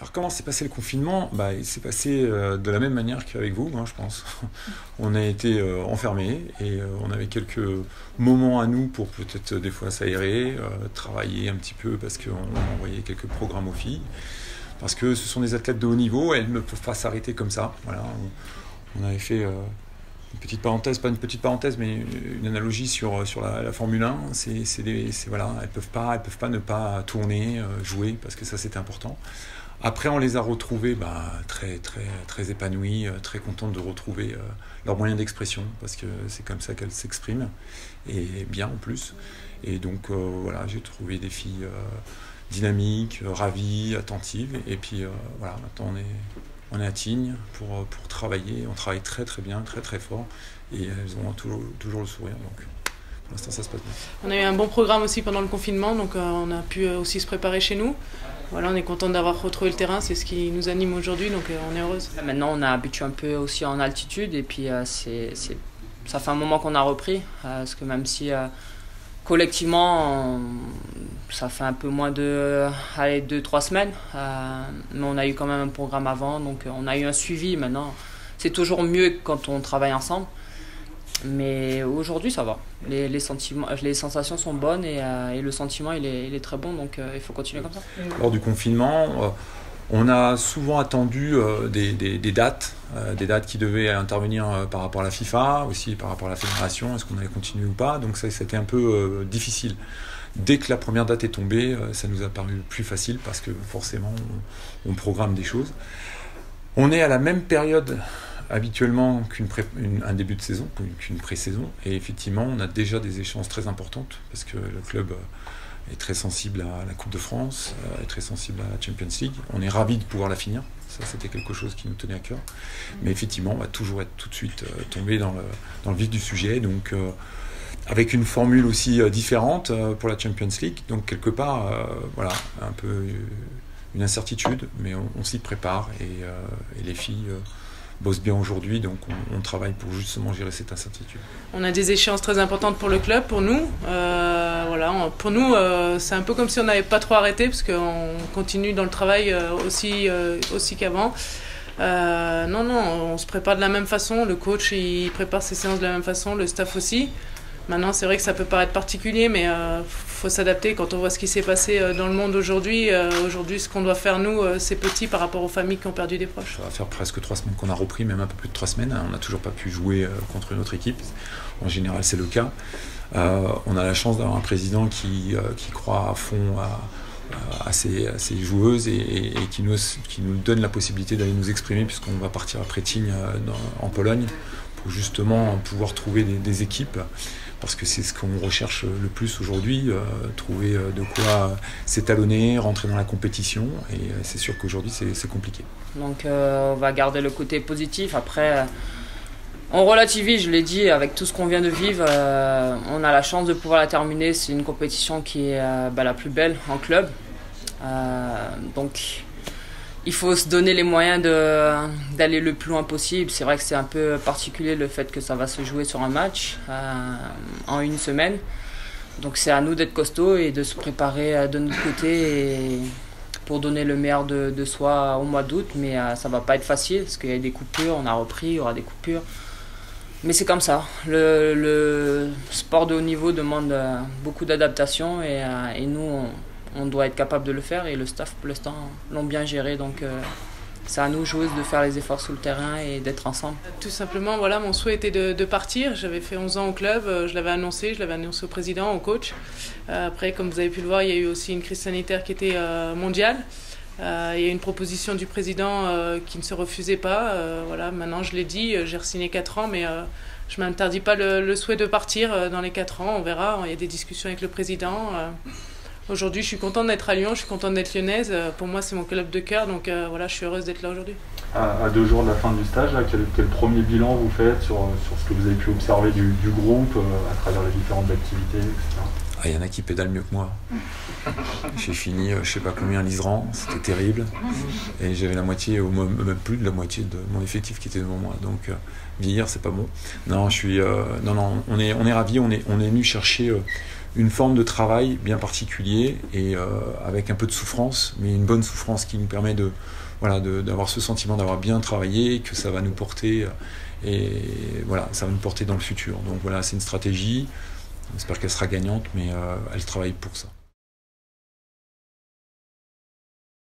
Alors comment s'est passé le confinement? Il s'est passé de la même manière qu'avec vous, je pense. On a été enfermés et on avait quelques moments à nous pour peut-être des fois s'aérer, travailler un petit peu parce qu'on envoyait quelques programmes aux filles. Parce que ce sont des athlètes de haut niveau, elles ne peuvent pas s'arrêter comme ça. Voilà, on avait fait une petite parenthèse, pas une petite parenthèse, mais une analogie sur la Formule 1. Voilà, elles peuvent pas ne pas tourner, jouer, parce que ça c'était important. Après, on les a retrouvées très, très, très épanouies, très contentes de retrouver leur moyen d'expression, parce que c'est comme ça qu'elles s'expriment, et bien en plus. Et donc, voilà, j'ai trouvé des filles dynamiques, ravies, attentives, et puis voilà, maintenant on est à Tignes pour travailler. On travaille très, très bien, très, très fort, et elles ont toujours le sourire, donc pour l'instant, ça se passe bien. On a eu un bon programme aussi pendant le confinement, donc on a pu aussi se préparer chez nous. Voilà, on est content d'avoir retrouvé le terrain, c'est ce qui nous anime aujourd'hui, donc on est heureuse. Maintenant, on a habitué un peu aussi en altitude, et puis ça fait un moment qu'on a repris, parce que même si collectivement, ça fait un peu moins de 2-3 semaines, mais on a eu quand même un programme avant, donc on a eu un suivi. Maintenant, c'est toujours mieux quand on travaille ensemble. Mais aujourd'hui, ça va. Les sensations sont bonnes et le sentiment, il est très bon. Donc, il faut continuer comme ça. Lors du confinement, on a souvent attendu des dates qui devaient intervenir par rapport à la FIFA, aussi par rapport à la fédération, est-ce qu'on allait continuer ou pas. Donc ça, c'était un peu difficile. Dès que la première date est tombée, ça nous a paru plus facile parce que forcément, on programme des choses. On est à la même période habituellement qu'un début de saison, qu'une pré-saison. Et effectivement, on a déjà des échéances très importantes parce que le club est très sensible à la Coupe de France, est très sensible à la Champions League. On est ravis de pouvoir la finir. Ça, c'était quelque chose qui nous tenait à cœur. Mais effectivement, on va toujours être tout de suite tombé dans le vif du sujet. Donc, avec une formule aussi différente pour la Champions League. Donc, quelque part, voilà, un peu une incertitude, mais on s'y prépare et les filles bosse bien aujourd'hui, donc on travaille pour justement gérer cette incertitude. On a des échéances très importantes pour le club, pour nous. Voilà, pour nous, c'est un peu comme si on n'avait pas trop arrêté, parce qu'on continue dans le travail aussi qu'avant. Non, on se prépare de la même façon, le coach il prépare ses séances de la même façon, le staff aussi. Maintenant, c'est vrai que ça peut paraître particulier, mais faut s'adapter quand on voit ce qui s'est passé dans le monde aujourd'hui. Aujourd'hui, ce qu'on doit faire, nous, c'est petit par rapport aux familles qui ont perdu des proches. Ça va faire presque 3 semaines qu'on a repris, même un peu plus de 3 semaines. On n'a toujours pas pu jouer contre une autre équipe. En général, c'est le cas. On a la chance d'avoir un président qui croit à fond à ces joueuses et qui nous donne la possibilité d'aller nous exprimer, puisqu'on va partir après Tignes en Pologne pour justement pouvoir trouver des équipes. Parce que c'est ce qu'on recherche le plus aujourd'hui, trouver de quoi s'étalonner, rentrer dans la compétition, et c'est sûr qu'aujourd'hui c'est compliqué. Donc on va garder le côté positif. Après, on relativise, je l'ai dit, avec tout ce qu'on vient de vivre, on a la chance de pouvoir la terminer. C'est une compétition qui est la plus belle en club. Donc il faut se donner les moyens d'aller le plus loin possible. C'est vrai que c'est un peu particulier le fait que ça va se jouer sur un match en une semaine. Donc c'est à nous d'être costauds et de se préparer de notre côté pour donner le meilleur de soi au mois d'août. Mais ça va pas être facile parce qu'il y a des coupures, on a repris, il y aura des coupures. Mais c'est comme ça. Le sport de haut niveau demande beaucoup d'adaptation et nous, on doit être capable de le faire, et le staff pour l'instant l'ont bien géré, donc c'est à nous joueuses de faire les efforts sur le terrain et d'être ensemble. Tout simplement, voilà, mon souhait était de partir. J'avais fait 11 ans au club, je l'avais annoncé au président, au coach. Après, comme vous avez pu le voir, il y a eu aussi une crise sanitaire qui était mondiale. Il y a une proposition du président qui ne se refusait pas. Voilà, maintenant je l'ai dit, j'ai re-signé 4 ans, mais je ne m'interdis pas le souhait de partir dans les 4 ans, on verra. Il y a des discussions avec le président. Aujourd'hui, je suis contente d'être à Lyon, je suis contente d'être lyonnaise. Pour moi, c'est mon club de cœur, donc voilà, je suis heureuse d'être là aujourd'hui. À 2 jours de la fin du stage, là, quel premier bilan vous faites sur ce que vous avez pu observer du groupe à travers les différentes activités, etc. Il y en a qui pédalent mieux que moi. J'ai fini, je ne sais pas combien, l'Isran, c'était terrible. Et j'avais la moitié, ou même plus de la moitié de mon effectif qui était devant moi. Donc vieillir, c'est pas bon. Non, on est ravis, on est venu chercher une forme de travail bien particulier et avec un peu de souffrance, mais une bonne souffrance qui nous permet d'avoir ce sentiment d'avoir bien travaillé, que ça va nous porter et voilà, ça va nous porter dans le futur. Donc voilà, c'est une stratégie. J'espère qu'elle sera gagnante, mais elle travaille pour ça.